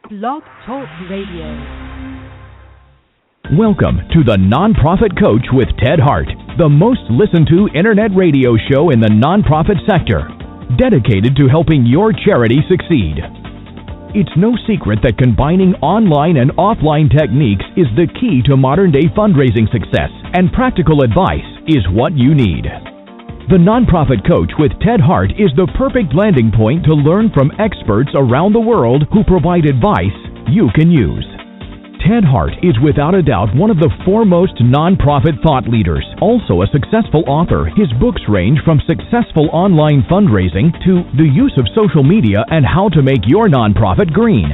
Blog Talk Radio. Welcome to the Nonprofit Coach with Ted Hart, the most listened to internet radio show in the nonprofit sector, dedicated to helping your charity succeed. It's no secret that combining online and offline techniques is the key to modern-day fundraising success, and practical advice is what you need. The Nonprofit Coach with Ted Hart is the perfect landing point to learn from experts around the world who provide advice you can use. Ted Hart is without a doubt one of the foremost nonprofit thought leaders. Also a successful author, his books range from successful online fundraising to the use of social media and how to make your nonprofit green.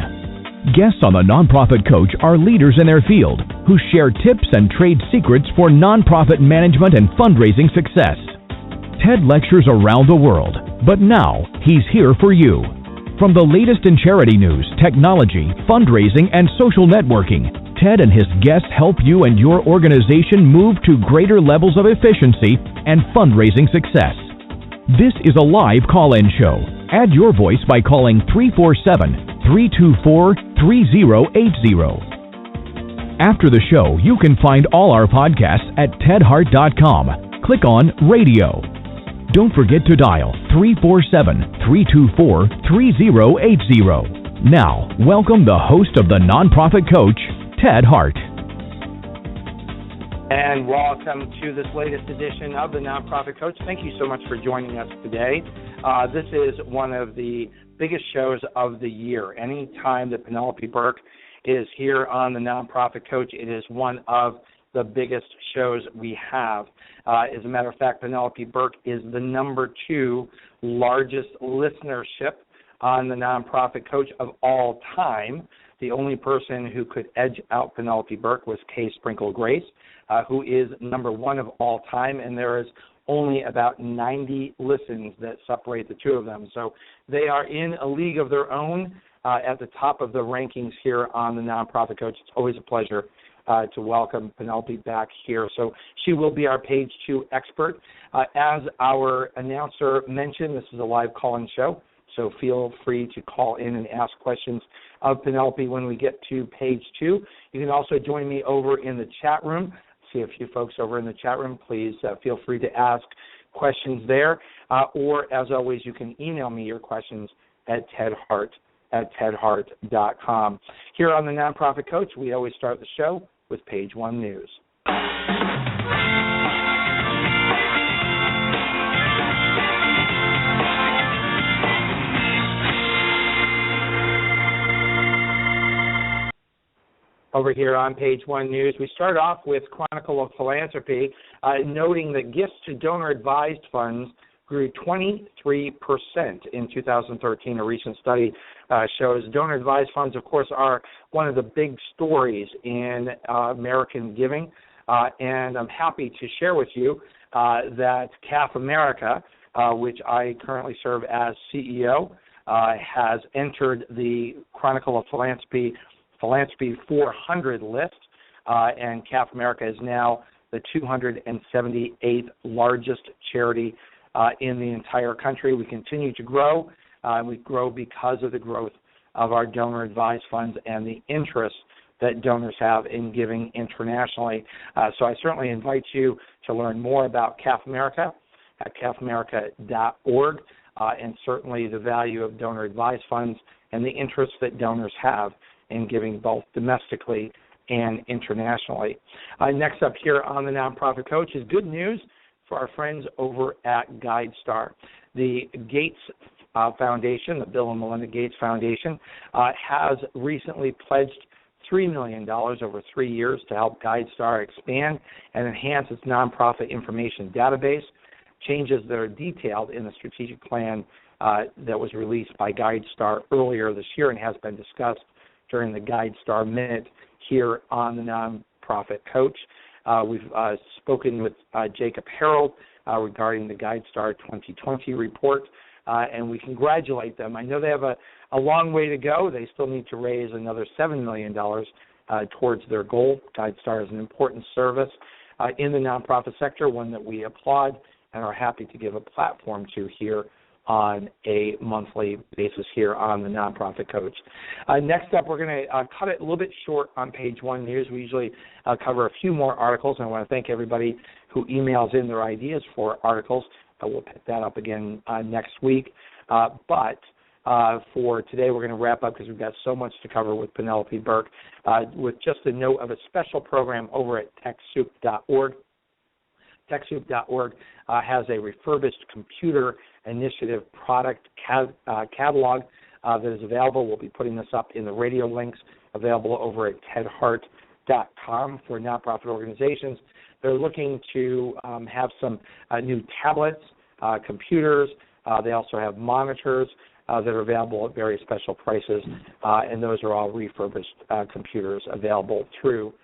Guests on the Nonprofit Coach are leaders in their field who share tips and trade secrets for nonprofit management and fundraising success. Ted lectures around the world, but now he's here for you. From the latest in charity news, technology, fundraising, and social networking, Ted and his guests help you and your organization move to greater levels of efficiency and fundraising success. This is a live call-in show. Add your voice by calling 347-324-3080. After the show, you can find all our podcasts at tedhart.com. Click on Radio. Don't forget to dial 347-324-3080. Now, welcome the host of the Nonprofit Coach, Ted Hart. And welcome to this latest edition of the Nonprofit Coach. Thank you so much for joining us today. This is one of the biggest shows of the year. Any time that Penelope Burk is here on the Nonprofit Coach, it is one of the biggest shows we have. As a matter of fact, Penelope Burk is the number 2 largest listenership on the Nonprofit Coach of all time. The only person who could edge out Penelope Burk was Kay Sprinkle Grace, who is number 1 of all time, and there is only about 90 listens that separate the two of them. So they are in a league of their own at the top of the rankings here on the Nonprofit Coach. It's always a pleasure to welcome Penelope back here. So she will be our page 2 expert. As our announcer mentioned, this is a live call-in show, so feel free to call in and ask questions of Penelope when we get to page 2. You can also join me over in the chat room. See a few folks over in the chat room. Please feel free to ask questions there. Or, as always, you can email me your questions at tedhart@tedhart.com. Here on the Nonprofit Coach, we always start the show with page 1 news. Over here on page 1 news, we start off with Chronicle of Philanthropy, noting that gifts to donor-advised funds grew 23% in 2013. A recent study shows donor-advised funds, of course, are one of the big stories in American giving. And I'm happy to share with you that CAF America, which I currently serve as CEO, has entered the Chronicle of Philanthropy 400 list. And CAF America is now the 278th largest charity in the entire country. We continue to grow. We grow because of the growth of our donor-advised funds and the interest that donors have in giving internationally. So I certainly invite you to learn more about CAF America at cafamerica.org, and certainly the value of donor-advised funds and the interest that donors have in giving both domestically and internationally. Next up here on the Nonprofit Coach is good news for our friends over at GuideStar. The Gates Foundation, the Bill and Melinda Gates Foundation, has recently pledged $3 million over 3 years to help GuideStar expand and enhance its nonprofit information database. Changes that are detailed in the strategic plan that was released by GuideStar earlier this year and has been discussed during the GuideStar Minute here on the Nonprofit Coach. We've spoken with Jacob Harold regarding the GuideStar 2020 report, and we congratulate them. I know they have a long way to go. They still need to raise another $7 million towards their goal. GuideStar is an important service in the nonprofit sector, one that we applaud and are happy to give a platform to here on a monthly basis here on the Nonprofit Coach. Next up, we're going to cut it a little bit short on page one news. We usually cover a few more articles, and I want to thank everybody who emails in their ideas for articles. We'll pick that up again next week. But for today, we're going to wrap up because we've got so much to cover with Penelope Burk, with just a note of a special program over at TechSoup.org. TechSoup.org has a refurbished computer initiative product catalog that is available. We'll be putting this up in the radio links available over at tedhart.com for nonprofit organizations. They're looking to have some new tablets, computers. They also have monitors that are available at very special prices, and those are all refurbished computers available through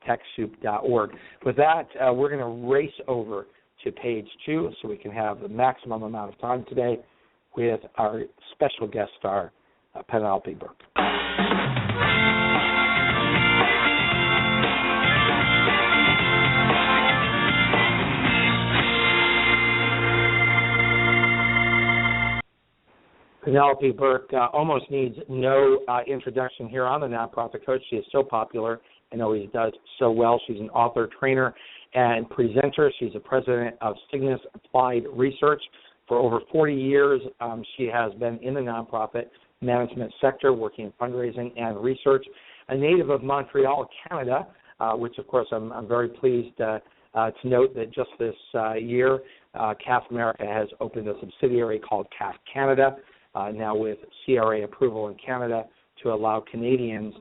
TechSoup.org. With that, we're going to race over to page 2 so we can have the maximum amount of time today with our special guest star, Penelope Burk. Penelope Burk almost needs no introduction here on the Nonprofit Coach. She is so popular and always does so well. She's an author, trainer, and presenter. She's the president of Cygnus Applied Research. For over 40 years, she has been in the nonprofit management sector, working in fundraising and research. A native of Montreal, Canada, which, of course, I'm very pleased to note that just this year, CAF America has opened a subsidiary called CAF Canada, now with CRA approval in Canada, to allow Canadians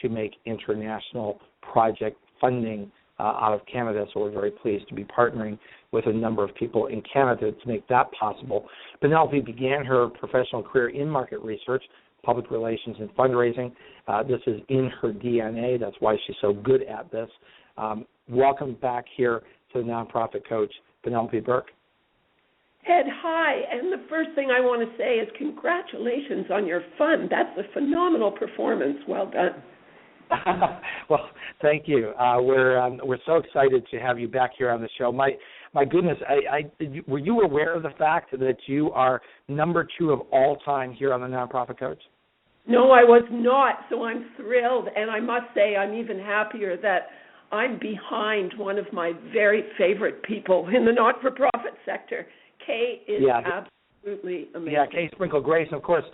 to make international project funding out of Canada. So we're very pleased to be partnering with a number of people in Canada to make that possible. Penelope began her professional career in market research, public relations, and fundraising. This is in her DNA. That's why she's so good at this. Welcome back here to the Nonprofit Coach, Penelope Burk. Ted, hi. And the first thing I want to say is congratulations on your fund. That's a phenomenal performance. Well done. Well, thank you. We're so excited to have you back here on the show. My goodness, were you aware of the fact that you are number 2 of all time here on the Nonprofit Coach? No, I was not. So I'm thrilled, and I must say I'm even happier that I'm behind one of my very favorite people in the not-for-profit sector. Kay is absolutely amazing. Yeah, Kay Sprinkle-Grace. Of course,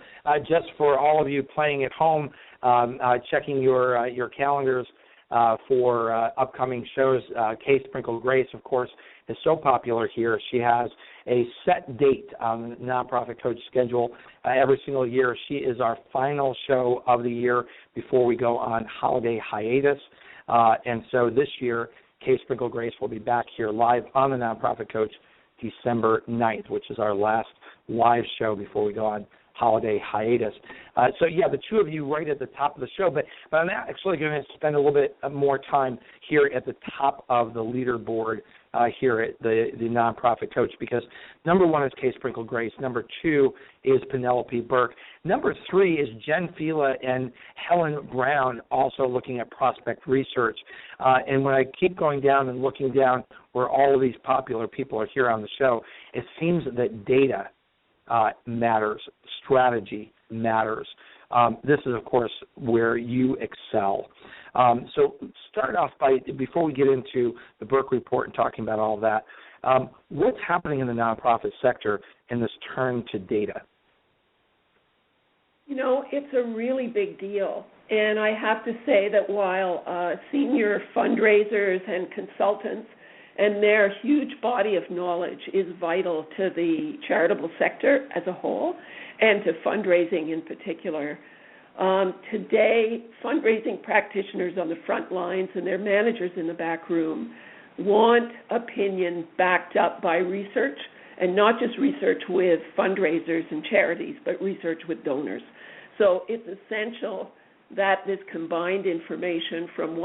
just for all of you playing at home, checking your calendars for upcoming shows, Kay Sprinkle-Grace, of course, is so popular here. She has a set date on the Nonprofit Coach schedule every single year. She is our final show of the year before we go on holiday hiatus. And so this year, Kay Sprinkle-Grace will be back here live on the Nonprofit Coach December 9th, which is our last live show before we go on holiday hiatus. So, the two of you right at the top of the show, but I'm actually going to spend a little bit more time here at the top of the leaderboard here at the Nonprofit Coach, because number 1 is Kay Sprinkle-Grace, number 2 is Penelope Burk, number 3 is Jen Fila and Helen Brown, also looking at prospect research. And when I keep going down and looking down where all of these popular people are here on the show, it seems that data matters, strategy matters. This is, of course, where you excel. So start off before we get into the Burk Report and talking about all of that, what's happening in the nonprofit sector in this turn to data? You know, it's a really big deal. And I have to say that while senior fundraisers and consultants and their huge body of knowledge is vital to the charitable sector as a whole and to fundraising in particular, today fundraising practitioners on the front lines and their managers in the back room want opinion backed up by research, and not just research with fundraisers and charities, but research with donors. So it's essential that this combined information from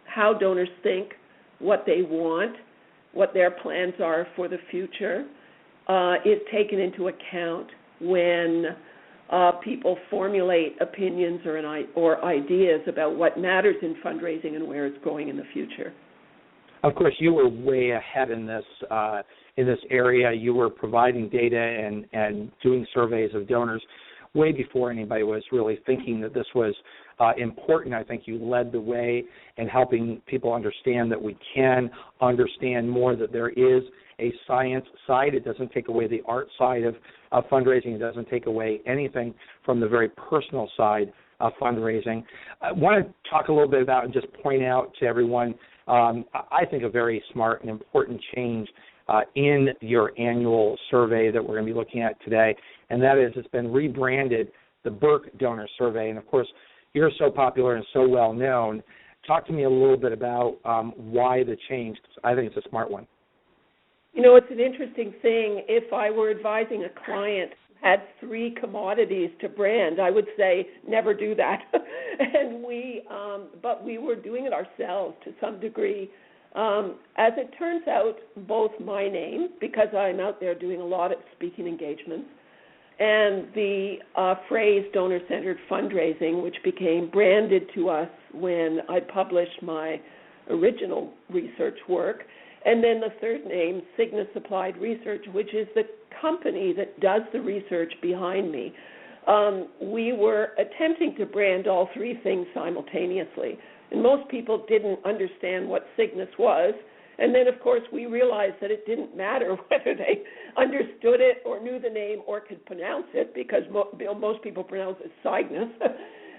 how donors think, what they want, what their plans are for the future, is taken into account when people formulate opinions or ideas about what matters in fundraising and where it's going in the future. Of course, you were way ahead in this area. You were providing data and doing surveys of donors way before anybody was really thinking that this was important. I think you led the way in helping people understand that we can understand more, that there is a science side. It doesn't take away the art side of fundraising. It doesn't take away anything from the very personal side of fundraising. I want to talk a little bit about and just point out to everyone, I think a very smart and important change in your annual survey that we're going to be looking at today, and that is it's been rebranded the Burk Donor Survey. And, of course, you're so popular and so well known. Talk to me a little bit about why the change, because I think it's a smart one. You know, it's an interesting thing. If I were advising a client who had 3 commodities to brand, I would say never do that. And but we were doing it ourselves to some degree. As it turns out, both my name, because I'm out there doing a lot of speaking engagements, and the phrase donor-centered fundraising, which became branded to us when I published my original research work, and then the third name, Cygnus Applied Research, which is the company that does the research behind me. We were attempting to brand all 3 things simultaneously, and most people didn't understand what Cygnus was. And then, of course, we realized that it didn't matter whether they understood it or knew the name or could pronounce it, because most people pronounce it Cygnus,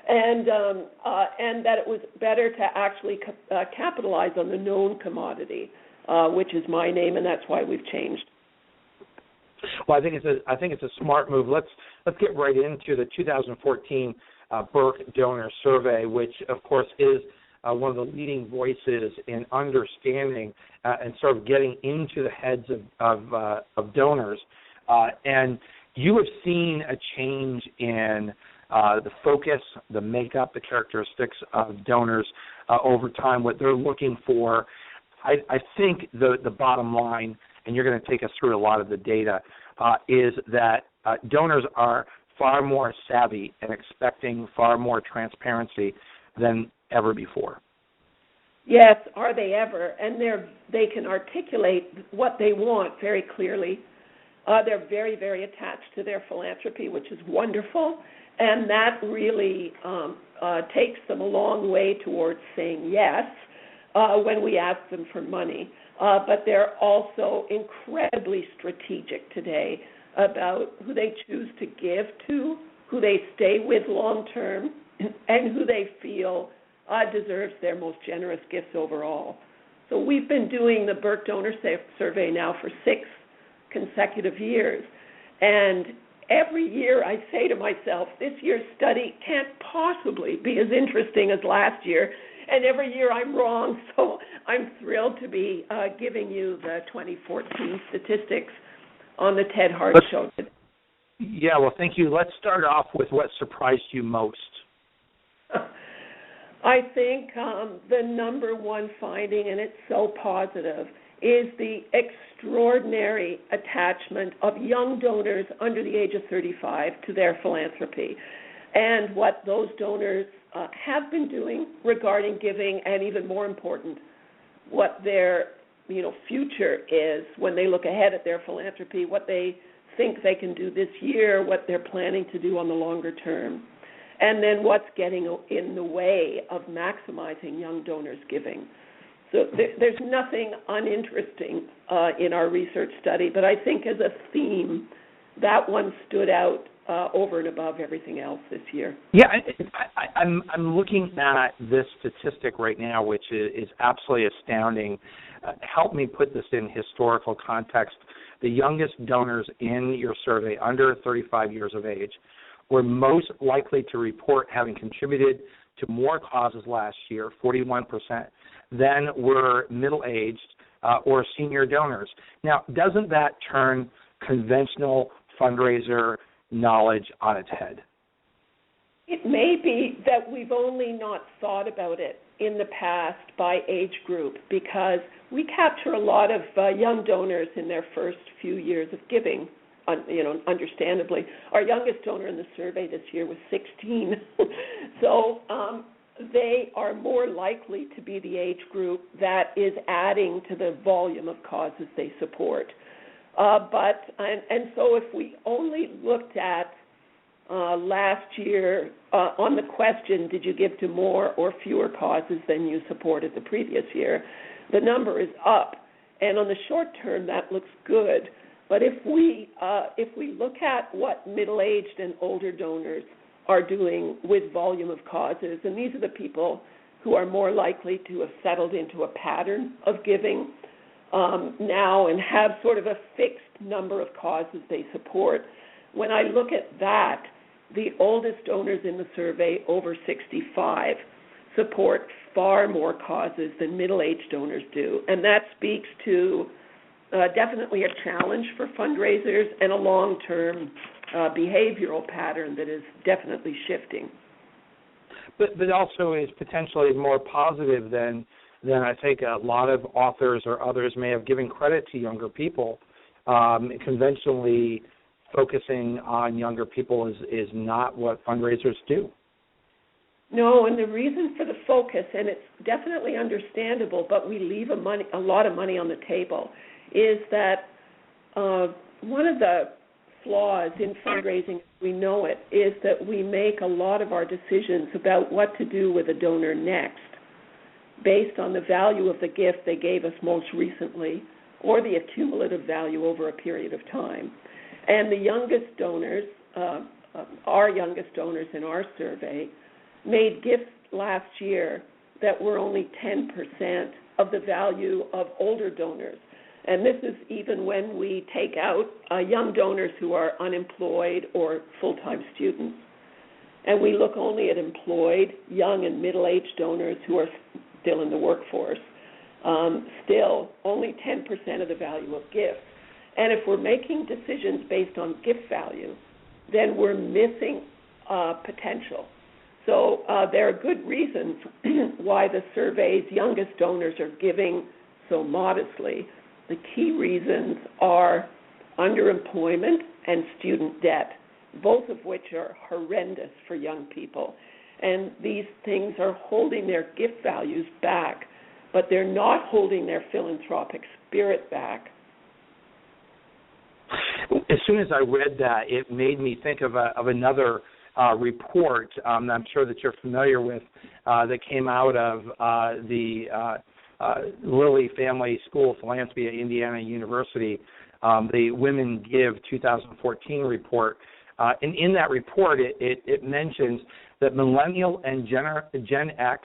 and that it was better to actually capitalize on the known commodity, which is my name, and that's why we've changed. Well, I think it's a smart move. Let's get right into the 2014 Burk Donor Survey, which, of course, is one of the leading voices in understanding and sort of getting into the heads of donors. And you have seen a change in the focus, the makeup, the characteristics of donors over time, what they're looking for. I think the bottom line, and you're going to take us through a lot of the data, is that donors are far more savvy and expecting far more transparency than ever before. Yes, are they ever? And they can articulate what they want very clearly. They're very, very attached to their philanthropy, which is wonderful, and that really takes them a long way towards saying yes when we ask them for money. But they're also incredibly strategic today about who they choose to give to, who they stay with long term, and who they feel deserves their most generous gifts overall. So we've been doing the Burk Donor Survey now for 6 consecutive years, and every year I say to myself, this year's study can't possibly be as interesting as last year, and every year I'm wrong, so I'm thrilled to be giving you the 2014 statistics on the Ted Hart show today. Yeah, well, thank you. Let's start off with what surprised you most. I think the number one finding, and it's so positive, is the extraordinary attachment of young donors under the age of 35 to their philanthropy, and what those donors have been doing regarding giving, and even more important, what their future is when they look ahead at their philanthropy, what they think they can do this year, what they're planning to do on the longer term, and then what's getting in the way of maximizing young donors' giving. So there's nothing uninteresting in our research study, but I think as a theme, that one stood out over and above everything else this year. Yeah, I'm looking at this statistic right now, which is absolutely astounding. Help me put this in historical context. The youngest donors in your survey, under 35 years of age, were most likely to report having contributed to more causes last year, 41%, than were middle-aged or senior donors. Now, doesn't that turn conventional fundraiser knowledge on its head? It may be that we've only not thought about it in the past by age group, because we capture a lot of young donors in their first few years of giving, understandably. Our youngest donor in the survey this year was 16. So they are more likely to be the age group that is adding to the volume of causes they support. So if we only looked at last year on the question, did you give to more or fewer causes than you supported the previous year, the number is up. And on the short term, that looks good. But if we look at what middle-aged and older donors are doing with volume of causes, and these are the people who are more likely to have settled into a pattern of giving now and have sort of a fixed number of causes they support. When I look at that, the oldest donors in the survey, over 65, support far more causes than middle-aged donors do. And that speaks to definitely a challenge for fundraisers and a long-term behavioral pattern that is definitely shifting. But also is potentially more positive than I think a lot of authors or others may have given credit to younger people. Conventionally, focusing on younger people is not what fundraisers do. No, and the reason for the focus, and it's definitely understandable, but we leave a lot of money on the table, is that one of the flaws in fundraising, as we know it, is that we make a lot of our decisions about what to do with a donor next based on the value of the gift they gave us most recently or the accumulative value over a period of time. And the youngest donors, our youngest donors in our survey, made gifts last year that were only 10% of the value of older donors. And this is even when we take out young donors who are unemployed or full-time students. And we look only at employed, young and middle-aged donors who are still in the workforce. Still, only 10% of the value of gifts. And if we're making decisions based on gift value, then we're missing potential. So there are good reasons why the survey's youngest donors are giving so modestly. The key reasons are underemployment and student debt, both of which are horrendous for young people. And these things are holding their gift values back, but they're not holding their philanthropic spirit back. As soon as I read that, it made me think of another report I'm sure that you're familiar with that came out of the Lilly Family School of Philanthropy at Indiana University, the Women Give 2014 report. And in that report, it mentions that millennial and Gen X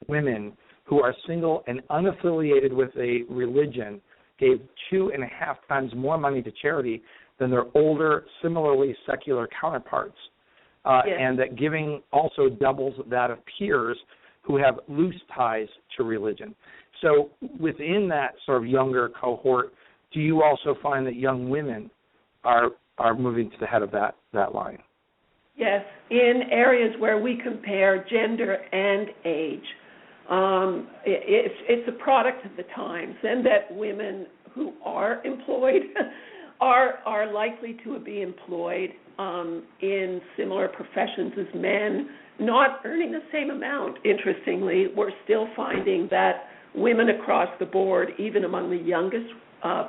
women who are single and unaffiliated with a religion gave 2.5 times more money to charity than their older, similarly secular counterparts. Yes. And that giving also doubles that of peers who have loose ties to religion. So within that sort of younger cohort, do you also find that young women are moving to the head of that line? Yes, in areas where we compare gender and age. It's a product of the times, and that women who are employed are likely to be employed in similar professions as men, not earning the same amount. Interestingly, we're still finding that women across the board, even among the youngest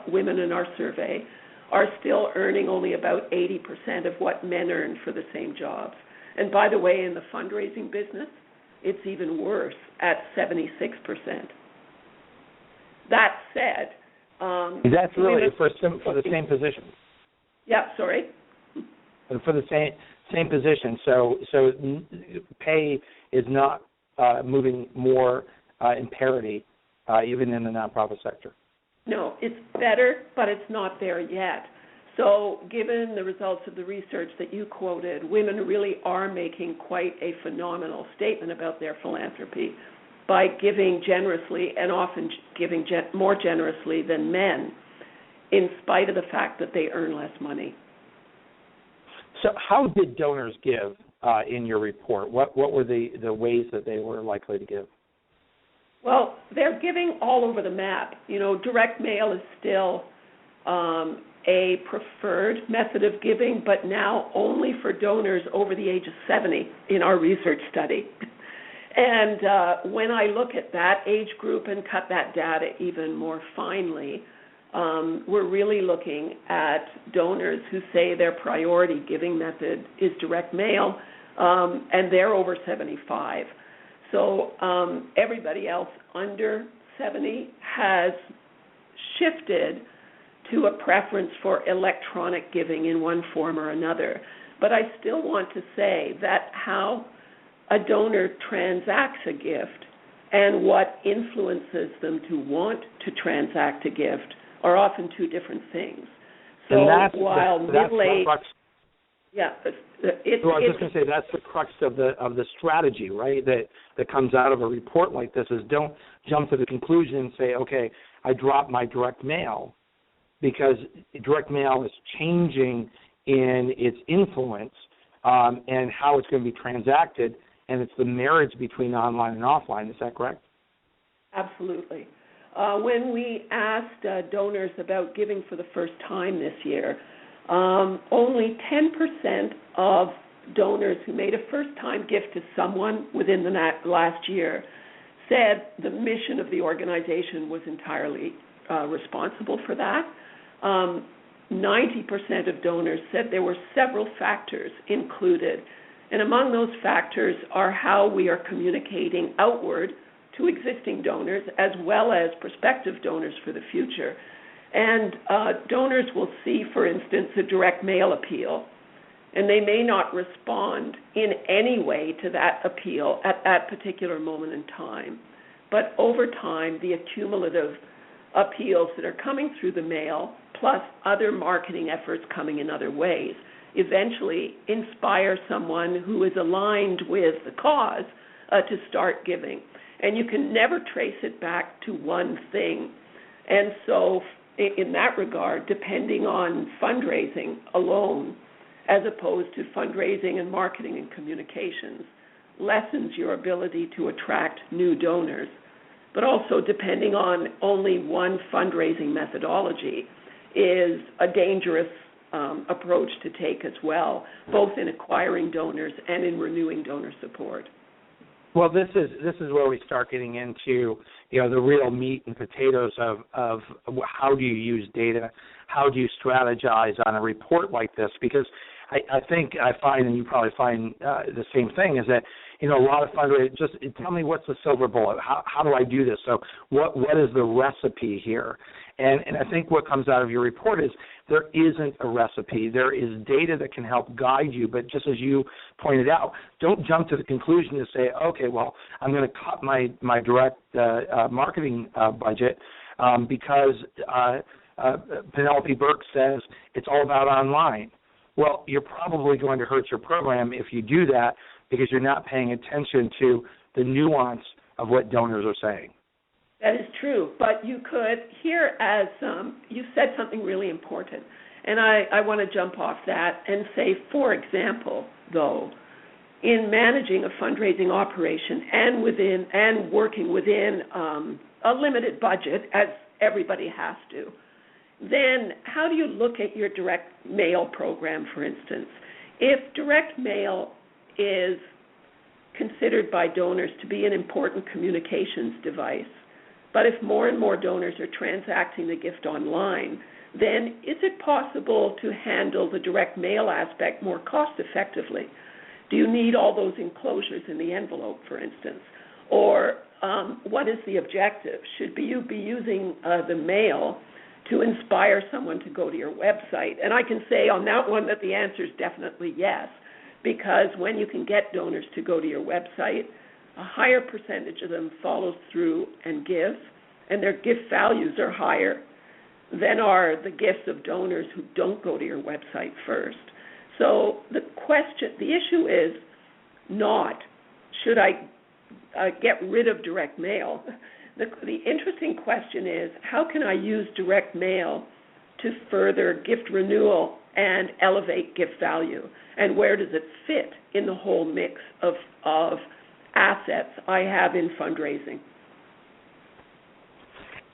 women in our survey, are still earning only about 80% of what men earn for the same jobs. And by the way, in the fundraising business, it's even worse at 76%. That said, that's really for the same position. Yeah, sorry. For the same position, so pay is not moving more in parity, even in the nonprofit sector. No, it's better, but it's not there yet. So given the results of the research that you quoted, women really are making quite a phenomenal statement about their philanthropy by giving generously and often giving more generously than men, in spite of the fact that they earn less money. So how did donors give in your report? What were the ways that they were likely to give? Well, they're giving all over the map. You know, direct mail is still a preferred method of giving, but now only for donors over the age of 70 in our research study. And when I look at that age group and cut that data even more finely, we're really looking at donors who say their priority giving method is direct mail, and they're over 75. So everybody else under 70 has shifted to a preference for electronic giving in one form or another. But I still want to say that how a donor transacts a gift and what influences them to want to transact a gift are often two different things. So while middle-aged, yeah, I was just going to say that's the crux of the strategy, right? That comes out of a report like this is don't jump to the conclusion and say, okay, I dropped my direct mail, because direct mail is changing in its influence and how it's going to be transacted, and it's the marriage between online and offline. Is that correct? Absolutely. When we asked donors about giving for the first time this year, only 10% of donors who made a first-time gift to someone within the last year said the mission of the organization was entirely responsible for that. 90% of donors said there were several factors included, and among those factors are how we are communicating outward to existing donors as well as prospective donors for the future. And donors will see, for instance, a direct mail appeal, and they may not respond in any way to that appeal at that particular moment in time. But over time, the accumulative appeals that are coming through the mail, plus other marketing efforts coming in other ways, eventually inspire someone who is aligned with the cause to start giving. And you can never trace it back to one thing. And so in that regard, depending on fundraising alone, as opposed to fundraising and marketing and communications, lessens your ability to attract new donors. But also depending on only one fundraising methodology is a dangerous approach to take as well, both in acquiring donors and in renewing donor support. Well, this is where we start getting into the real meat and potatoes of how do you use data, how do you strategize on a report like this? Because I think I find, and you probably find the same thing, is that a lot of fundraisers just tell me what's the silver bullet. How do I do this? So what is the recipe here? And I think what comes out of your report is there isn't a recipe. There is data that can help guide you, but just as you pointed out, don't jump to the conclusion to say, okay, well, I'm going to cut my direct marketing budget because Penelope Burk says it's all about online. Well, you're probably going to hurt your program if you do that because you're not paying attention to the nuance of what donors are saying. That is true, but you could, here as you said something really important, and I want to jump off that and say, for example, though, in managing a fundraising operation and working within a limited budget, as everybody has to, then how do you look at your direct mail program, for instance? If direct mail is considered by donors to be an important communications device, but if more and more donors are transacting the gift online, then is it possible to handle the direct mail aspect more cost effectively? Do you need all those enclosures in the envelope, for instance? Or what is the objective? Should you be using the mail to inspire someone to go to your website? And I can say on that one that the answer is definitely yes, because when you can get donors to go to your website, a higher percentage of them follows through and gives, and their gift values are higher than are the gifts of donors who don't go to your website first. So the issue is not, should I get rid of direct mail? The interesting question is, how can I use direct mail to further gift renewal and elevate gift value? And where does it fit in the whole mix of assets I have in fundraising?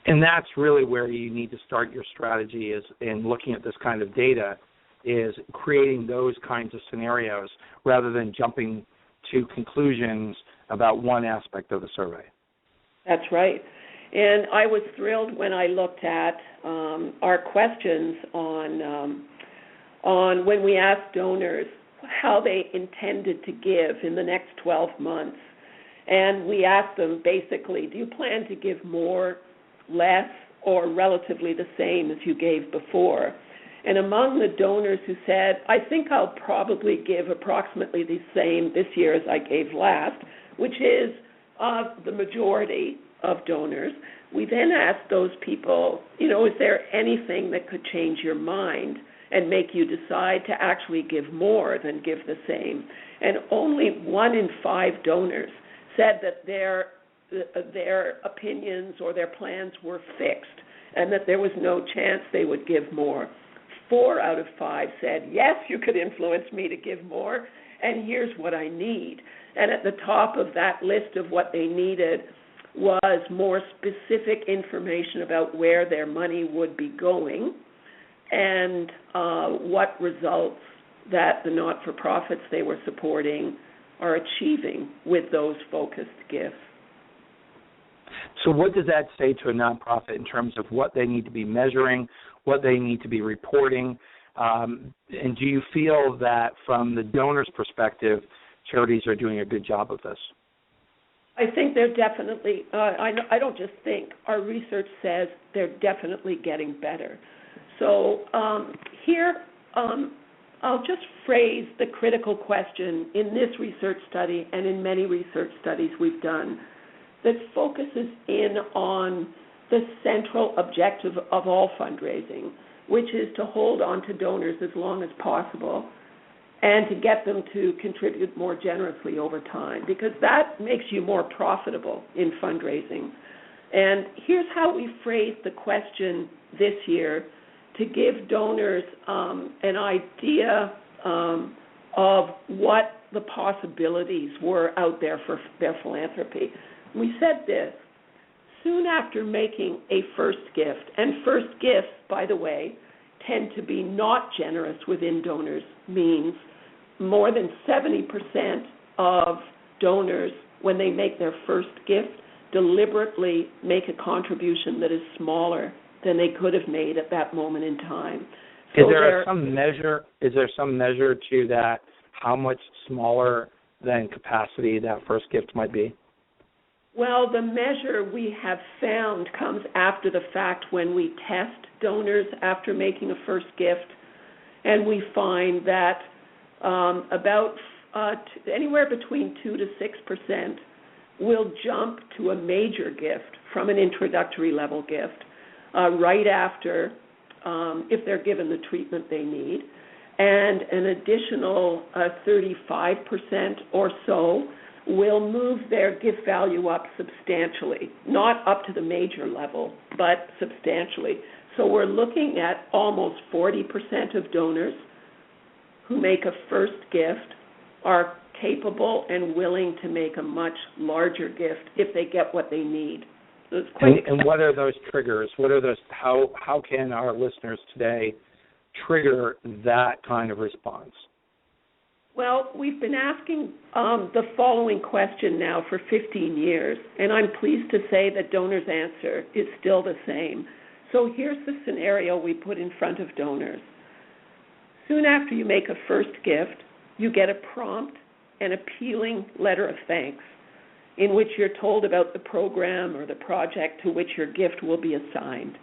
And that's really where you need to start your strategy, is in looking at this kind of data, is creating those kinds of scenarios rather than jumping to conclusions about one aspect of the survey. That's right. And I was thrilled when I looked at our questions on when we asked donors how they intended to give in the next 12 months. And we asked them basically, do you plan to give more, less, or relatively the same as you gave before? And among the donors who said, I think I'll probably give approximately the same this year as I gave last, which is the majority of donors, we then asked those people, is there anything that could change your mind and make you decide to actually give more than give the same? And only 1 in 5 donors said that their opinions or their plans were fixed and that there was no chance they would give more. 4 out of 5 said, yes, you could influence me to give more, and here's what I need. And at the top of that list of what they needed was more specific information about where their money would be going and what results that the not-for-profits they were supporting are achieving with those focused gifts. So what does that say to a nonprofit in terms of what they need to be measuring, what they need to be reporting? And do you feel that from the donor's perspective, charities are doing a good job of this? I think they're definitely, I don't just think, our research says they're definitely getting better. So here, I'll just phrase the critical question in this research study and in many research studies we've done that focuses in on the central objective of all fundraising, which is to hold on to donors as long as possible and to get them to contribute more generously over time, because that makes you more profitable in fundraising. And here's how we phrased the question this year to give donors an idea of what the possibilities were out there for their philanthropy. We said this: soon after making a first gift, and first gifts, by the way, tend to be not generous within donors' means. More than 70% of donors, when they make their first gift, deliberately make a contribution that is smaller than they could have made at that moment in time. So is there some measure to that, how much smaller than capacity that first gift might be? Well, the measure we have found comes after the fact when we test donors after making a first gift, and we find that about anywhere between 2 to 6% will jump to a major gift from an introductory level gift right after, if they're given the treatment they need, and an additional 35% or so will move their gift value up substantially, not up to the major level, but substantially. So we're looking at almost 40% of donors who make a first gift are capable and willing to make a much larger gift if they get what they need. So it's quite exciting. And what are those triggers? What are those? How can our listeners today trigger that kind of response? Well, we've been asking the following question now for 15 years, and I'm pleased to say that donors' answer is still the same. So here's the scenario we put in front of donors. Soon after you make a first gift, you get a prompt and appealing letter of thanks in which you're told about the program or the project to which your gift will be assigned.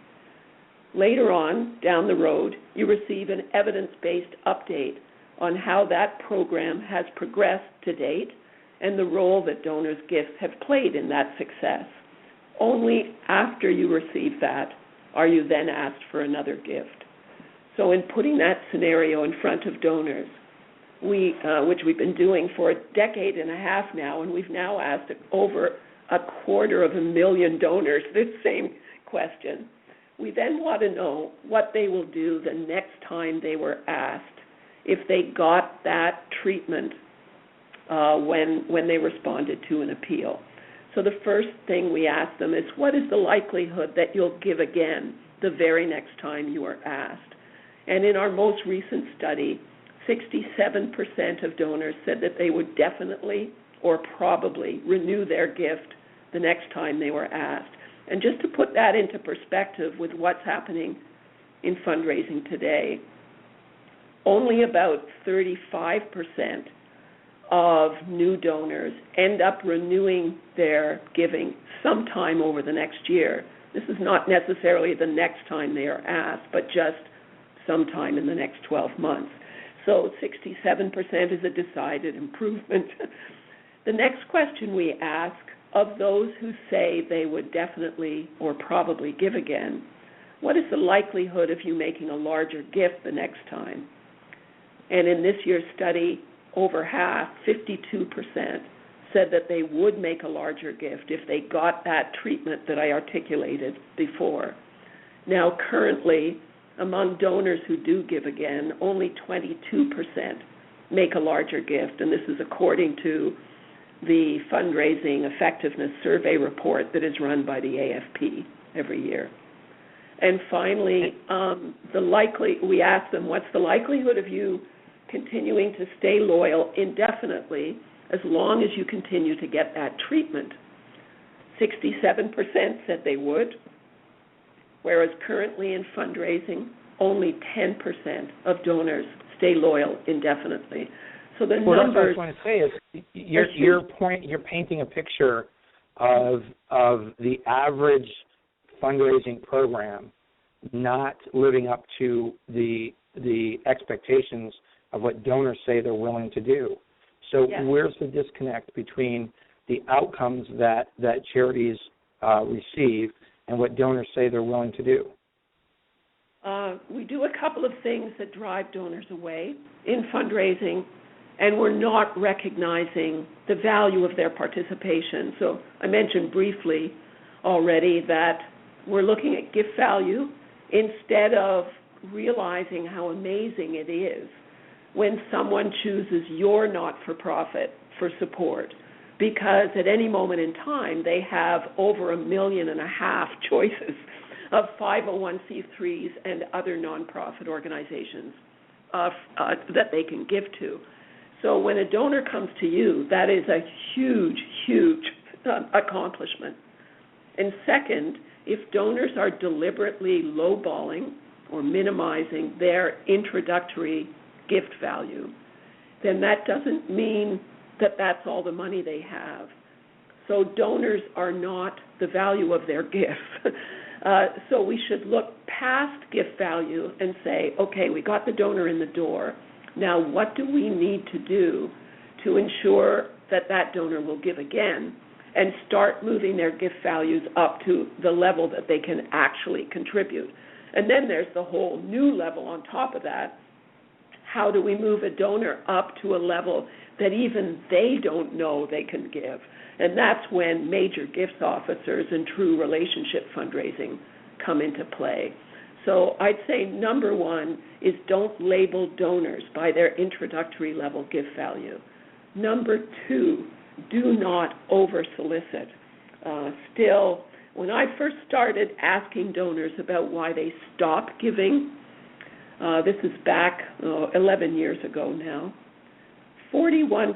Later on, down the road, you receive an evidence-based update on how that program has progressed to date and the role that donors' gifts have played in that success. Only after you receive that are you then asked for another gift. So in putting that scenario in front of donors, which we've been doing for a decade and a half now, and we've now asked over 250,000 donors this same question, we then want to know what they will do the next time they were asked if they got that treatment when they responded to an appeal. So the first thing we ask them is, what is the likelihood that you'll give again the very next time you are asked? And in our most recent study, 67% of donors said that they would definitely or probably renew their gift the next time they were asked. And just to put that into perspective with what's happening in fundraising today, only about 35% of new donors end up renewing their giving sometime over the next year. This is not necessarily the next time they are asked, but just sometime in the next 12 months. So 67% is a decided improvement. The next question we ask of those who say they would definitely or probably give again, what is the likelihood of you making a larger gift the next time? And in this year's study, over half, 52%, said that they would make a larger gift if they got that treatment that I articulated before. Now, currently, among donors who do give again, only 22% make a larger gift, and this is according to the Fundraising Effectiveness Survey report that is run by the AFP every year. And finally, we ask them, what's the likelihood of you continuing to stay loyal indefinitely as long as you continue to get that treatment? 67% said they would, whereas currently in fundraising, only 10% of donors stay loyal indefinitely. So the numbers. That's what I was going to say is you're painting a picture of the average fundraising program not living up to the expectations of what donors say they're willing to do. So yes. Where's the disconnect between the outcomes that charities receive and what donors say they're willing to do? We do a couple of things that drive donors away in fundraising, and we're not recognizing the value of their participation. So I mentioned briefly already that we're looking at gift value instead of realizing how amazing it is when someone chooses your not-for-profit for support, because at any moment in time they have over 1.5 million choices of 501c3s and other nonprofit organizations that they can give to. So when a donor comes to you, that is a huge, huge accomplishment. And second, if donors are deliberately lowballing or minimizing their introductory gift value, then that doesn't mean that that's all the money they have. So donors are not the value of their gift. So we should look past gift value and say, okay, we got the donor in the door. Now what do we need to do to ensure that that donor will give again and start moving their gift values up to the level that they can actually contribute? And then there's the whole new level on top of that. How do we move a donor up to a level that even they don't know they can give? And that's when major gifts officers and true relationship fundraising come into play. So I'd say number one is don't label donors by their introductory level gift value. Number two, do not over-solicit. Still, when I first started asking donors about why they stopped giving, this is back 11 years ago now, 41%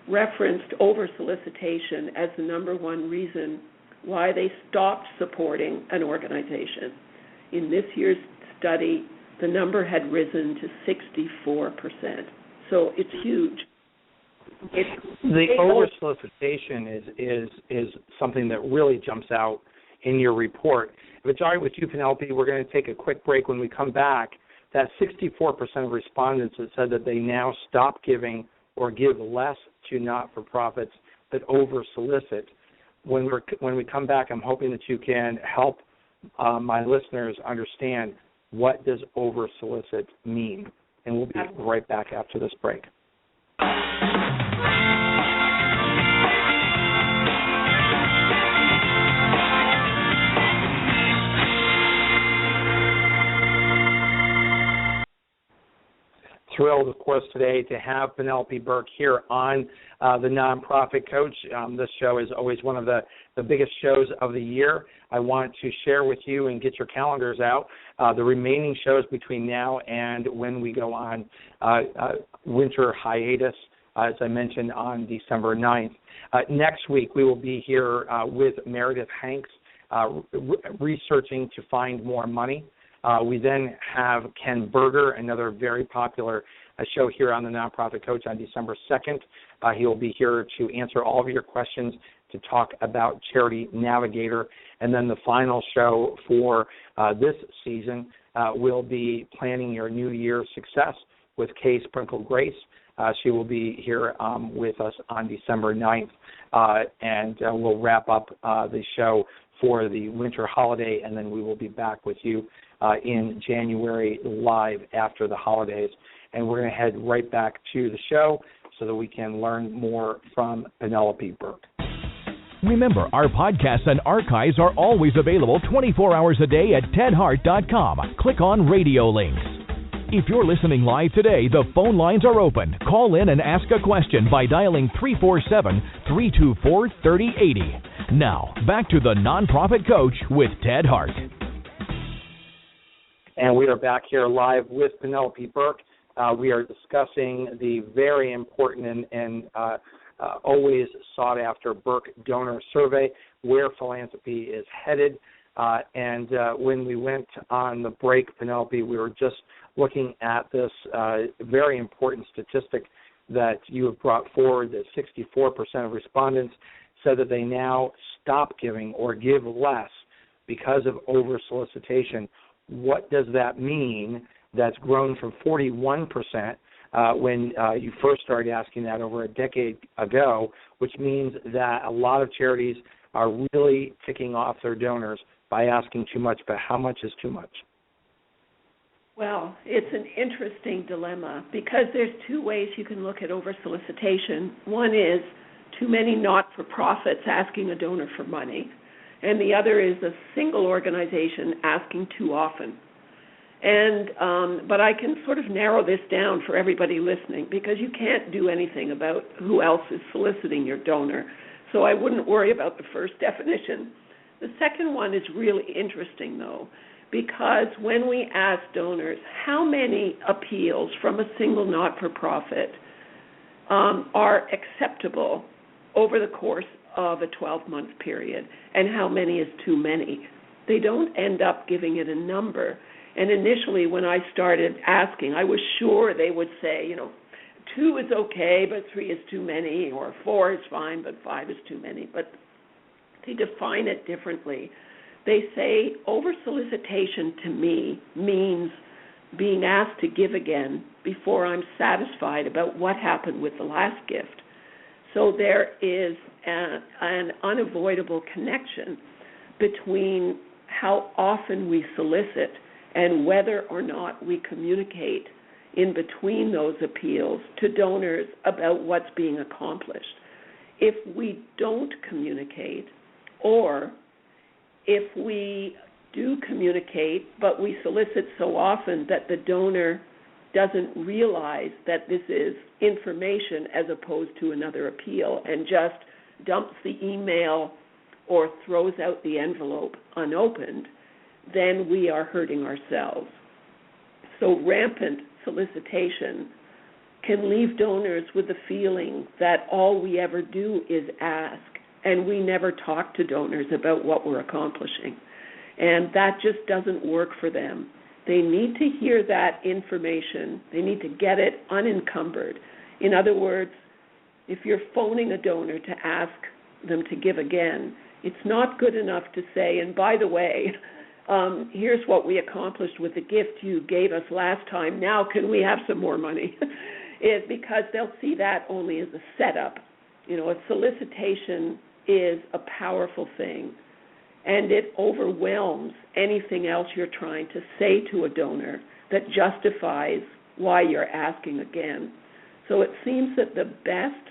referenced over-solicitation as the number one reason why they stopped supporting an organization. In this year's study, the number had risen to 64%. So it's huge. The over-solicitation is something that really jumps out in your report. If it's all right with you, Penelope, we're going to take a quick break. When we come back, that 64% of respondents that said that they now stop giving or give less to not-for-profits that over-solicit. When we come back, I'm hoping that you can help my listeners understand what does over-solicit mean. And we'll be right back after this break. Thrilled, of course, today to have Penelope Burk here on the Nonprofit Coach. This show is always one of the biggest shows of the year. I want to share with you and get your calendars out the remaining shows between now and when we go on winter hiatus as I mentioned, on December 9th. Next week, we will be here with Meredith Hanks researching to find more money. We then have Ken Berger, another very popular show here on the Nonprofit Coach on December 2nd. He will be here to answer all of your questions, to talk about Charity Navigator. And then the final show for this season will be Planning Your New Year's Success with Kay Sprinkle-Grace. She will be here with us on December 9th, and we'll wrap up the show for the winter holiday, and then we will be back with you in January live after the holidays. And we're going to head right back to the show so that we can learn more from Penelope Burk. Remember, our podcasts and archives are always available 24 hours a day at tedhart.com. Click on radio links. If you're listening live today, the phone lines are open. Call in and ask a question by dialing 347-324-3080. Now, back to the Nonprofit Coach with Ted Hart. And we are back here live with Penelope Burk. We are discussing the very important and always sought-after Burk Donor Survey, where philanthropy is headed. And when we went on the break, Penelope, we were just looking at this very important statistic that you have brought forward, that 64% of respondents said that they now stop giving or give less because of over-solicitation. What does that mean? That's grown from 41% when you first started asking that over a decade ago, which means that a lot of charities are really ticking off their donors by asking too much, but how much is too much? Well, it's an interesting dilemma because there's two ways you can look at over-solicitation. One is too many not-for-profits asking a donor for money, and the other is a single organization asking too often. But I can sort of narrow this down for everybody listening because you can't do anything about who else is soliciting your donor. So I wouldn't worry about the first definition. The second one is really interesting, though, because when we ask donors how many appeals from a single not-for-profit are acceptable over the course of a 12-month period and how many is too many, they don't end up giving it a number. And initially, when I started asking, I was sure they would say, 2 is okay, but 3 is too many, or 4 is fine, but 5 is too many. But they define it differently. They say over-solicitation to me means being asked to give again before I'm satisfied about what happened with the last gift. So there is an unavoidable connection between how often we solicit and whether or not we communicate in between those appeals to donors about what's being accomplished. If we don't communicate, or if we do communicate but we solicit so often that the donor doesn't realize that this is information as opposed to another appeal and just dumps the email or throws out the envelope unopened, then we are hurting ourselves. So rampant solicitation can leave donors with the feeling that all we ever do is ask, and we never talk to donors about what we're accomplishing. And that just doesn't work for them. They need to hear that information. They need to get it unencumbered. In other words, if you're phoning a donor to ask them to give again, it's not good enough to say, and by the way, here's what we accomplished with the gift you gave us last time. Now can we have some more money? Because they'll see that only as a setup. A solicitation is a powerful thing, and it overwhelms anything else you're trying to say to a donor that justifies why you're asking again. So it seems that the best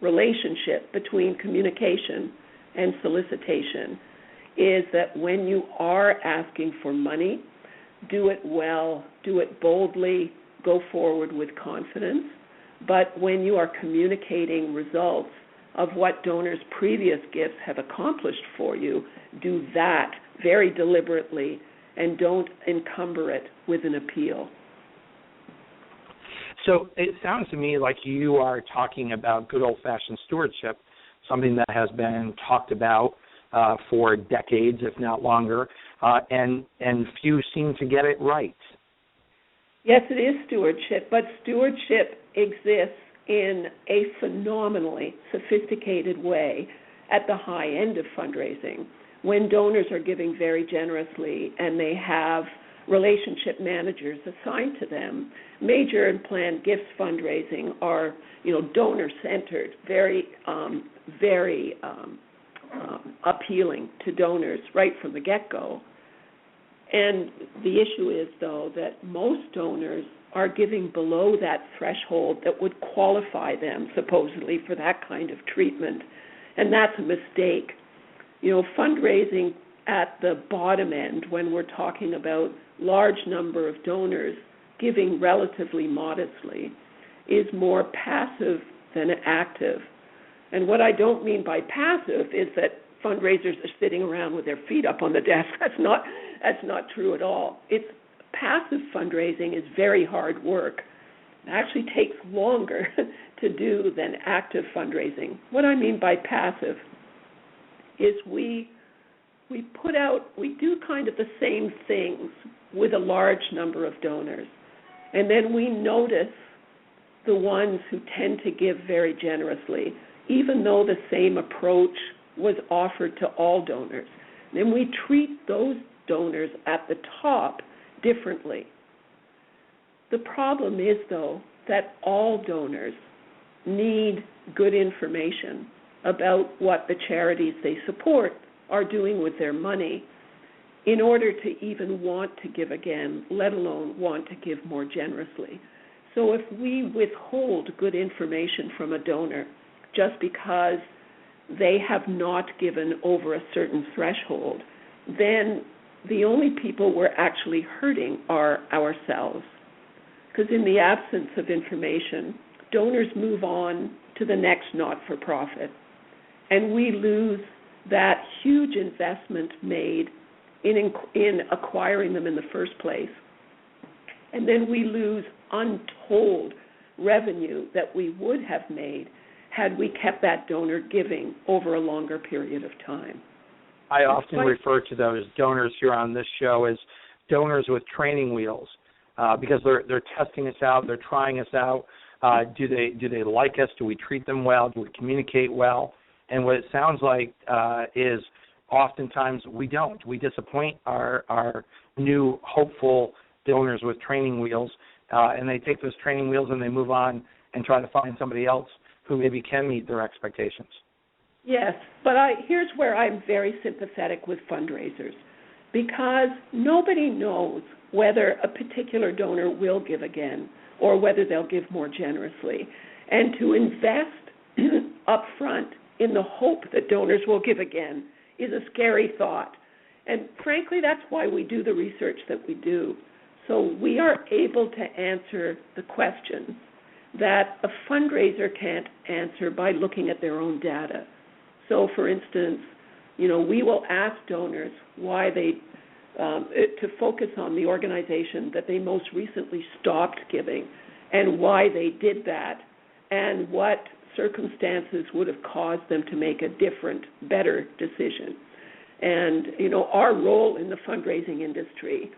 relationship between communication and solicitation is that when you are asking for money, do it well, do it boldly, go forward with confidence. But when you are communicating results of what donors' previous gifts have accomplished for you, do that very deliberately and don't encumber it with an appeal. So it sounds to me like you are talking about good old-fashioned stewardship, something that has been talked about for decades, if not longer, and few seem to get it right. Yes, it is stewardship, but stewardship exists in a phenomenally sophisticated way at the high end of fundraising, when donors are giving very generously and they have relationship managers assigned to them. Major and planned gifts fundraising are, donor-centered, very appealing to donors right from the get-go. And the issue is, though, that most donors are giving below that threshold that would qualify them, supposedly, for that kind of treatment. And that's a mistake. Fundraising at the bottom end, when we're talking about large number of donors giving relatively modestly, is more passive than active. And what I don't mean by passive is that fundraisers are sitting around with their feet up on the desk. That's not true at all. Passive fundraising is very hard work. It actually takes longer to do than active fundraising. What I mean by passive is we do kind of the same things with a large number of donors, and then we notice the ones who tend to give very generously, even though the same approach was offered to all donors. And then we treat those donors at the top differently. The problem is, though, that all donors need good information about what the charities they support are doing with their money in order to even want to give again, let alone want to give more generously. So if we withhold good information from a donor just because they have not given over a certain threshold, then the only people we're actually hurting are ourselves. Because in the absence of information, donors move on to the next not-for-profit, and we lose that huge investment made in acquiring them in the first place. And then we lose untold revenue that we would have made had we kept that donor giving over a longer period of time. I often refer to those donors here on this show as donors with training wheels, because they're testing us out, they're trying us out. Do they like us? Do we treat them well? Do we communicate well? And what it sounds like is oftentimes we don't. We disappoint our new hopeful donors with training wheels, and they take those training wheels and they move on and try to find somebody else who maybe can meet their expectations. Yes, but here's where I'm very sympathetic with fundraisers, because nobody knows whether a particular donor will give again or whether they'll give more generously. And to invest up front in the hope that donors will give again is a scary thought. And frankly, that's why we do the research that we do. So we are able to answer the questions that a fundraiser can't answer by looking at their own data. So, for instance, we will ask donors why they, to focus on the organization that they most recently stopped giving and why they did that and what circumstances would have caused them to make a different, better decision. And, our role in the fundraising industry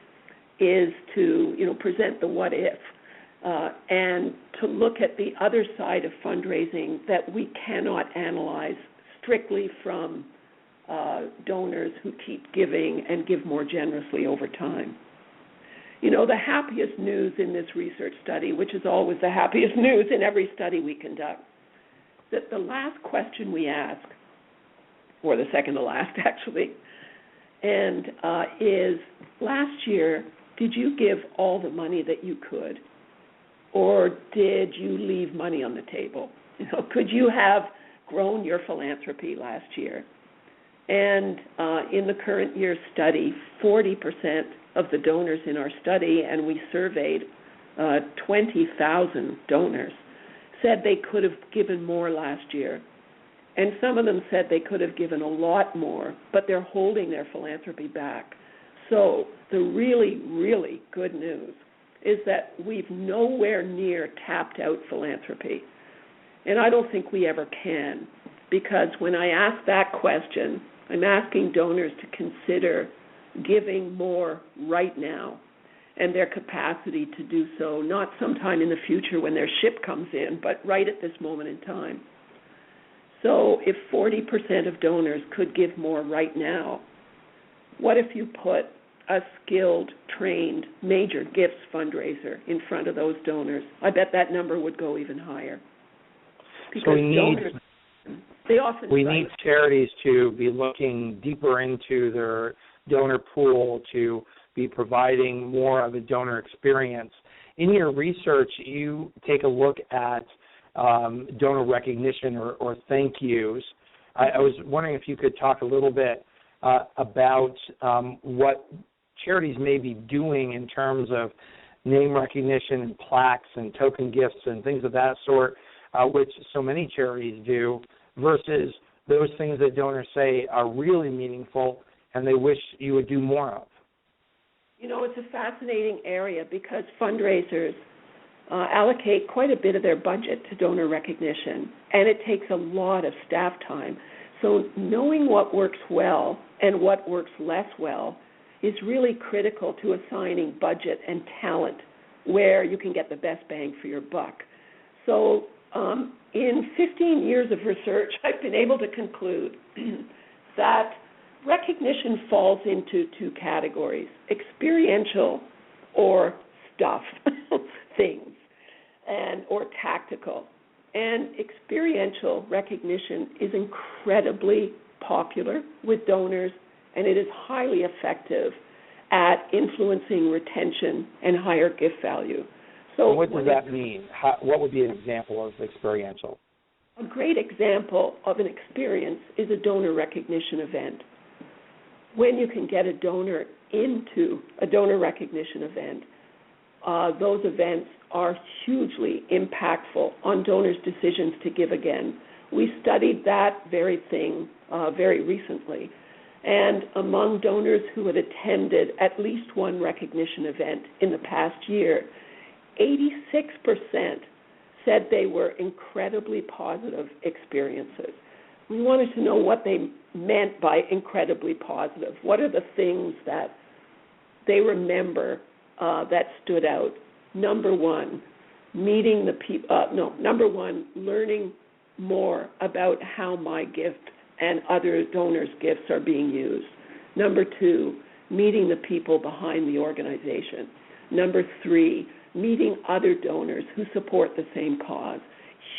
is to, present the what if and to look at the other side of fundraising that we cannot analyze strictly from donors who keep giving and give more generously over time. The happiest news in this research study, which is always the happiest news in every study we conduct, that the last question we ask, or the second to last actually, and is, last year, did you give all the money that you could, or did you leave money on the table? Could you have grown your philanthropy last year? And in the current year's study, 40% of the donors in our study, and we surveyed 20,000 donors, said they could have given more last year. And some of them said they could have given a lot more, but they're holding their philanthropy back. So the really, really good news is that we've nowhere near tapped out philanthropy. And I don't think we ever can, because when I ask that question, I'm asking donors to consider giving more right now and their capacity to do so, not sometime in the future when their ship comes in, but right at this moment in time. So if 40% of donors could give more right now, what if you put a skilled, trained, major gifts fundraiser in front of those donors? I bet that number would go even higher. Because so we need charities to be looking deeper into their donor pool, to be providing more of a donor experience. In your research, you take a look at donor recognition or thank yous. I was wondering if you could talk a little bit about what charities may be doing in terms of name recognition and plaques and token gifts and things of that sort, which so many charities do, versus those things that donors say are really meaningful and they wish you would do more of. You know, it's a fascinating area because fundraisers allocate quite a bit of their budget to donor recognition, and it takes a lot of staff time. So knowing what works well and what works less well is really critical to assigning budget and talent where you can get the best bang for your buck. So in 15 years of research, I've been able to conclude that recognition falls into two categories: experiential or stuff things, or tactical. And experiential recognition is incredibly popular with donors, and it is highly effective at influencing retention and higher gift value. So what does that mean? What would be an example of experiential? A great example of an experience is a donor recognition event. When you can get a donor into a donor recognition event, those events are hugely impactful on donors' decisions to give again. We studied that very thing very recently. And among donors who had attended at least one recognition event in the past year, 86% said they were incredibly positive experiences. We wanted to know what they meant by incredibly positive. What are the things that they remember that stood out? Number one, learning more about how my gift and other donors' gifts are being used. Number two, meeting the people behind the organization. Number three, meeting other donors who support the same cause.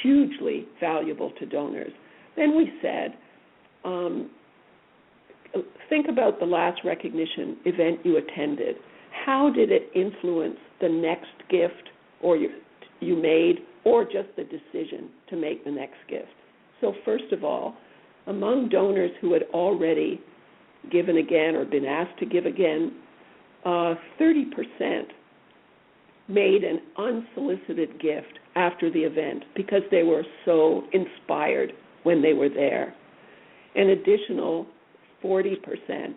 Hugely valuable to donors. Then we said, think about the last recognition event you attended. How did it influence the next gift you made, or just the decision to make the next gift? So first of all, among donors who had already given again or been asked to give again, 30% made an unsolicited gift after the event because they were so inspired when they were there. An additional 40%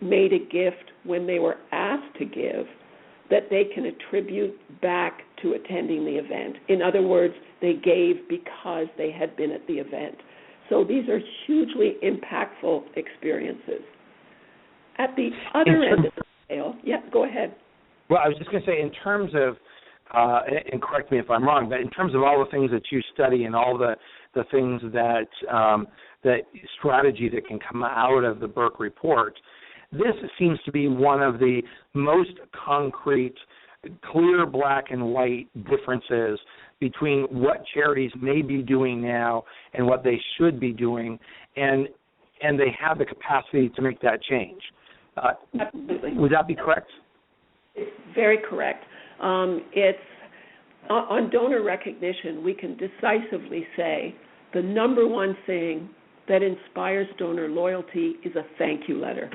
made a gift when they were asked to give that they can attribute back to attending the event. In other words, they gave because they had been at the event. So these are hugely impactful experiences. At the other end of the scale, go ahead. Well, I was just going to say, in terms of, and correct me if I'm wrong, but in terms of all the things that you study and all the things that strategy that can come out of the Burk report, this seems to be one of the most concrete, clear black and white differences between what charities may be doing now and what they should be doing, and they have the capacity to make that change. Absolutely. Would that be correct? It's very correct. It's on donor recognition, we can decisively say the number one thing that inspires donor loyalty is a thank you letter.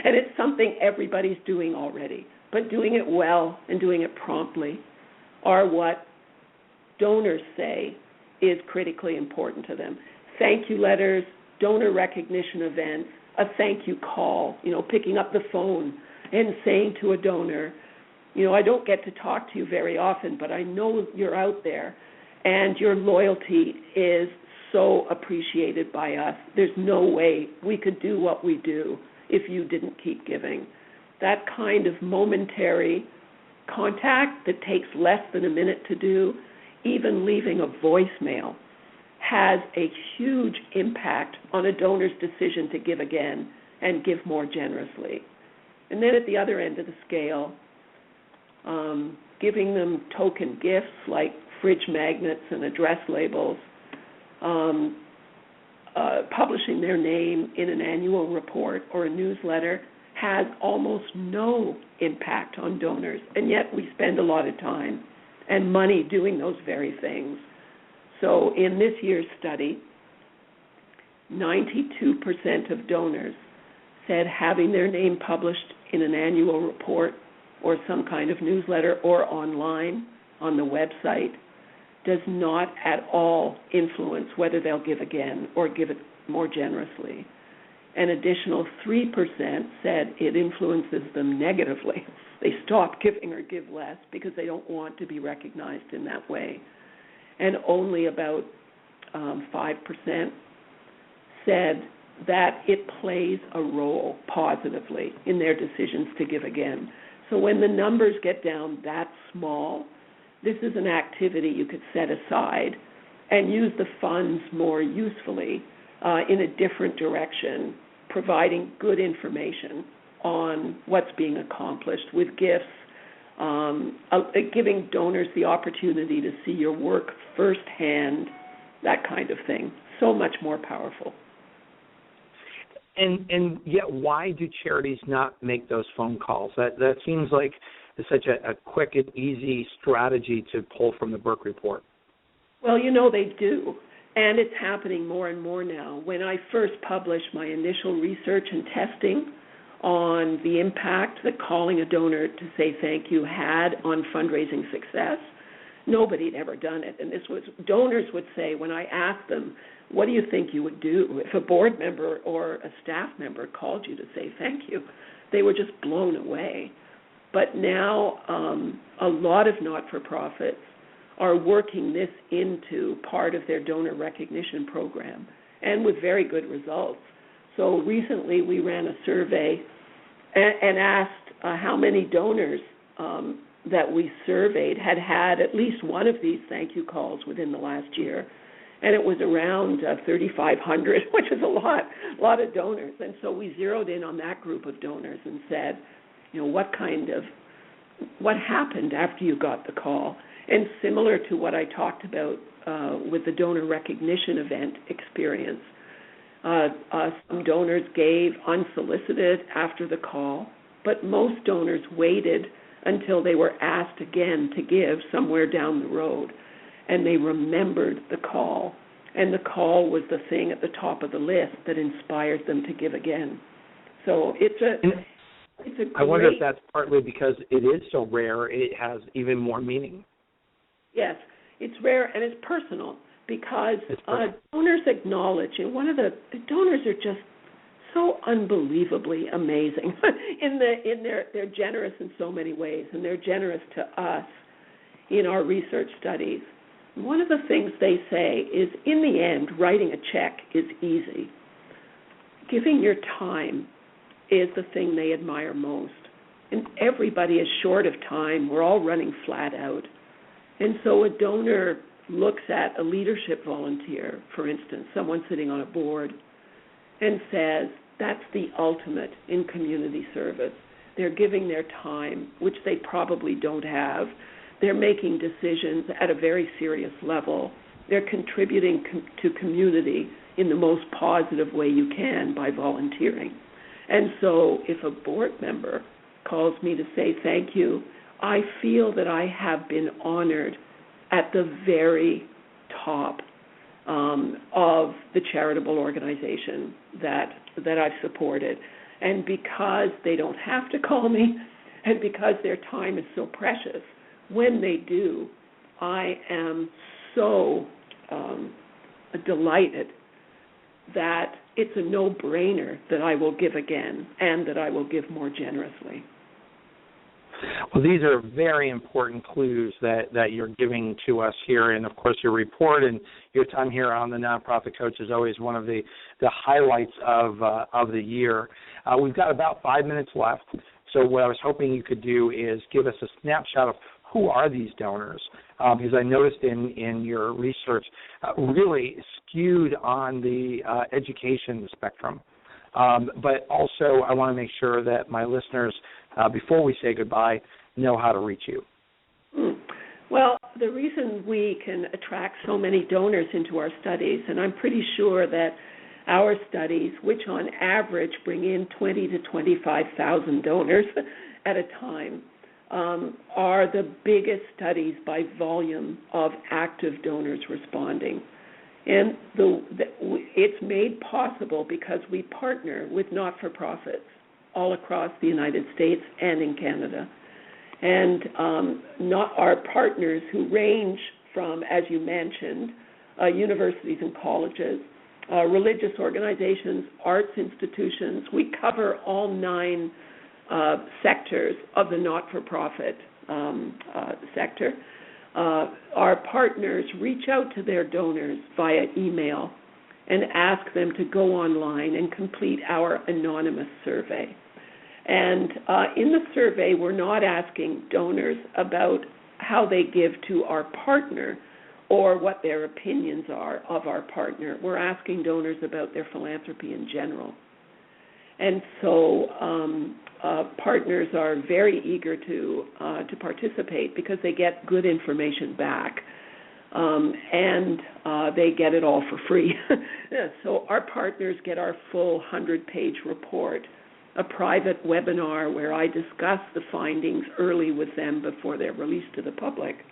And it's something everybody's doing already, but doing it well and doing it promptly are what donors say is critically important to them. Thank you letters, donor recognition events, a thank you call, picking up the phone and saying to a donor, I don't get to talk to you very often, but I know you're out there, and your loyalty is so appreciated by us. There's no way we could do what we do if you didn't keep giving. That kind of momentary contact that takes less than a minute to do, even leaving a voicemail, has a huge impact on a donor's decision to give again and give more generously. And then at the other end of the scale, giving them token gifts like fridge magnets and address labels, publishing their name in an annual report or a newsletter has almost no impact on donors, and yet we spend a lot of time and money doing those very things. So in this year's study, 92% of donors said having their name published in an annual report or some kind of newsletter or online on the website does not at all influence whether they'll give again or give it more generously. An additional 3% said it influences them negatively. They stop giving or give less because they don't want to be recognized in that way. And only about 5% said that it plays a role positively in their decisions to give again. So when the numbers get down that small, this is an activity you could set aside and use the funds more usefully in a different direction, providing good information on what's being accomplished with gifts, giving donors the opportunity to see your work firsthand, that kind of thing. So much more powerful. And yet, why do charities not make those phone calls? That seems like such a quick and easy strategy to pull from the Burk report. Well, they do, and it's happening more and more now. When I first published my initial research and testing on the impact that calling a donor to say thank you had on fundraising success, nobody had ever done it. And donors would say, when I asked them, what do you think you would do if a board member or a staff member called you to say thank you? They were just blown away. But now a lot of not-for-profits are working this into part of their donor recognition program, and with very good results. So recently we ran a survey and asked how many donors that we surveyed had at least one of these thank you calls within the last year. And it was around 3,500, which is a lot of donors. And so we zeroed in on that group of donors and said, what happened after you got the call? And similar to what I talked about with the donor recognition event experience, some donors gave unsolicited after the call, but most donors waited until they were asked again to give somewhere down the road. And they remembered the call, and the call was the thing at the top of the list that inspired them to give again. So it's a great... I wonder if that's partly because it is so rare, it has even more meaning. Yes, it's rare and it's personal because donors acknowledge, and the donors are just so unbelievably amazing. They're generous in so many ways, and they're generous to us in our research studies. One of the things they say is, in the end, writing a check is easy. Giving your time is the thing they admire most. And everybody is short of time. We're all running flat out. And so a donor looks at a leadership volunteer, for instance, someone sitting on a board, and says, that's the ultimate in community service. They're giving their time, which they probably don't have. They're making decisions at a very serious level. They're contributing to community in the most positive way you can by volunteering. And so if a board member calls me to say thank you, I feel that I have been honored at the very top of the charitable organization that I've supported. And because they don't have to call me, and because their time is so precious, when they do, I am so delighted that it's a no-brainer that I will give again and that I will give more generously. Well, these are very important clues that you're giving to us here, and of course your report and your time here on the Nonprofit Coach is always one of the highlights of the year. We've got about 5 minutes left, so what I was hoping you could do is give us a snapshot of who are these donors, because I noticed in your research really skewed on the education spectrum. But also I want to make sure that my listeners, before we say goodbye, know how to reach you. Well, the reason we can attract so many donors into our studies, and I'm pretty sure that our studies, which on average bring in 20 to 25,000 donors at a time, are the biggest studies by volume of active donors responding. And it's made possible because we partner with not-for-profits all across the United States and in Canada. And our partners who range from, as you mentioned, universities and colleges, religious organizations, arts institutions. We cover all 9 sectors of the not-for-profit sector. Our partners reach out to their donors via email and ask them to go online and complete our anonymous survey. And in the survey, we're not asking donors about how they give to our partner or what their opinions are of our partner. We're asking donors about their philanthropy in general. And so partners are very eager to participate because they get good information back, and they get it all for free. So our partners get our full 100-page report, a private webinar where I discuss the findings early with them before they're released to the public.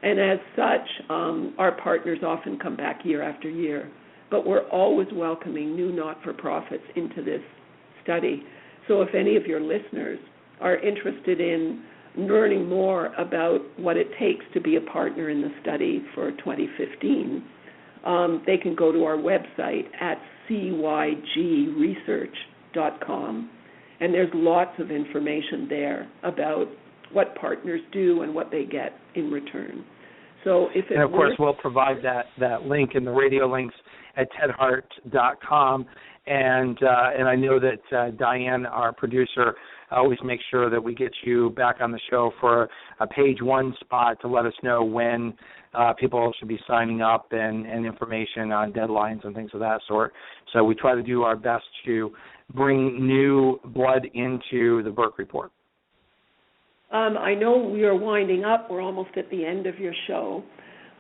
And as such, our partners often come back year after year, but we're always welcoming new not-for-profits into this study. So if any of your listeners are interested in learning more about what it takes to be a partner in the study for 2015, they can go to our website at cygresearch.com, and there's lots of information there about what partners do and what they get in return. So if it and of course, we'll provide that link in the radio links at tedhart.com. And I know that Diane, our producer, always makes sure that we get you back on the show for a page 1 spot to let us know when people should be signing up and information on deadlines and things of that sort. So we try to do our best to bring new blood into the Burk Report. I know we are winding up. We're almost at the end of your show.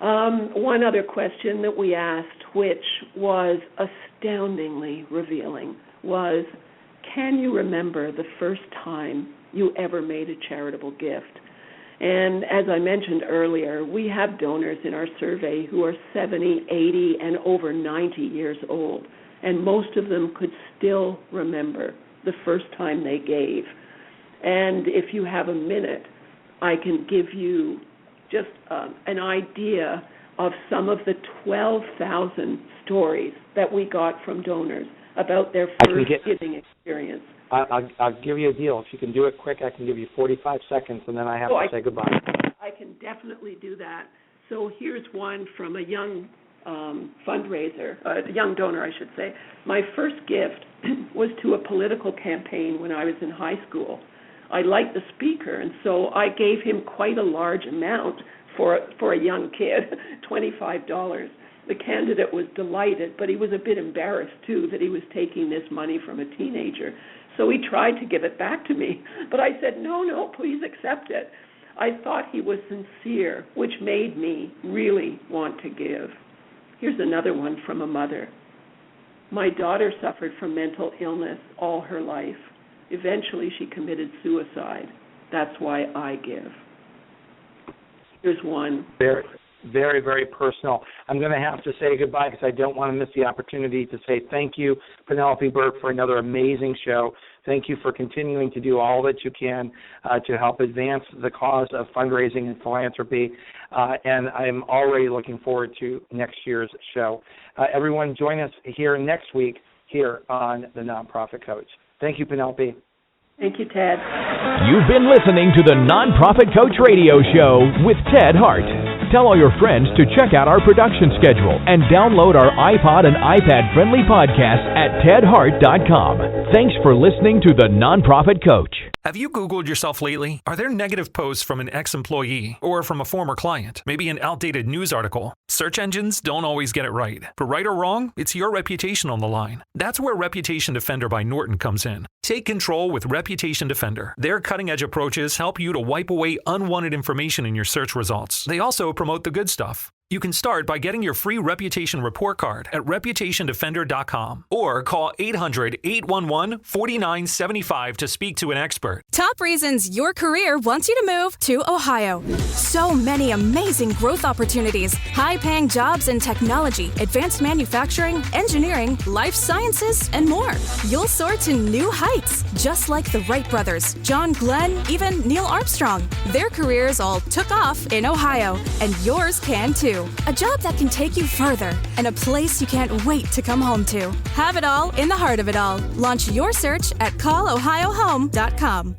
One other question that we asked, which was astoundingly revealing, was, can you remember the first time you ever made a charitable gift? And as I mentioned earlier, we have donors in our survey who are 70, 80, and over 90 years old, and most of them could still remember the first time they gave. And if you have a minute, I can give you just an idea of some of the 12,000 stories that we got from donors about their first giving experience. I'll give you a deal. If you can do it quick, I can give you 45 seconds, and then I have to say goodbye. I can definitely do that. So here's one from a young fundraiser, a young donor, I should say. My first gift was to a political campaign when I was in high school. I liked the speaker, and so I gave him quite a large amount for a young kid, $25. The candidate was delighted, but he was a bit embarrassed, too, that he was taking this money from a teenager. So he tried to give it back to me, but I said, no, please accept it. I thought he was sincere, which made me really want to give. Here's another one from a mother. My daughter suffered from mental illness all her life. Eventually, she committed suicide. That's why I give. Here's one. Very, very, very personal. I'm going to have to say goodbye because I don't want to miss the opportunity to say thank you, Penelope Burk, for another amazing show. Thank you for continuing to do all that you can to help advance the cause of fundraising and philanthropy. And I'm already looking forward to next year's show. Everyone, join us here next week here on The Nonprofit Coach. Thank you, Penelope. Thank you, Ted. You've been listening to the Nonprofit Coach Radio Show with Ted Hart. Tell all your friends to check out our production schedule and download our iPod and iPad-friendly podcast at tedhart.com. Thanks for listening to the Nonprofit Coach. Have you Googled yourself lately? Are there negative posts from an ex-employee or from a former client? Maybe an outdated news article? Search engines don't always get it right. For right or wrong, it's your reputation on the line. That's where Reputation Defender by Norton comes in. Take control with Reputation Defender. Their cutting-edge approaches help you to wipe away unwanted information in your search results. They also promote the good stuff. You can start by getting your free Reputation Report Card at reputationdefender.com or call 800-811-4975 to speak to an expert. Top reasons your career wants you to move to Ohio. So many amazing growth opportunities, high-paying jobs in technology, advanced manufacturing, engineering, life sciences, and more. You'll soar to new heights, just like the Wright brothers, John Glenn, even Neil Armstrong. Their careers all took off in Ohio, and yours can too. A job that can take you further, and a place you can't wait to come home to. Have it all in the heart of it all. Launch your search at callohiohome.com.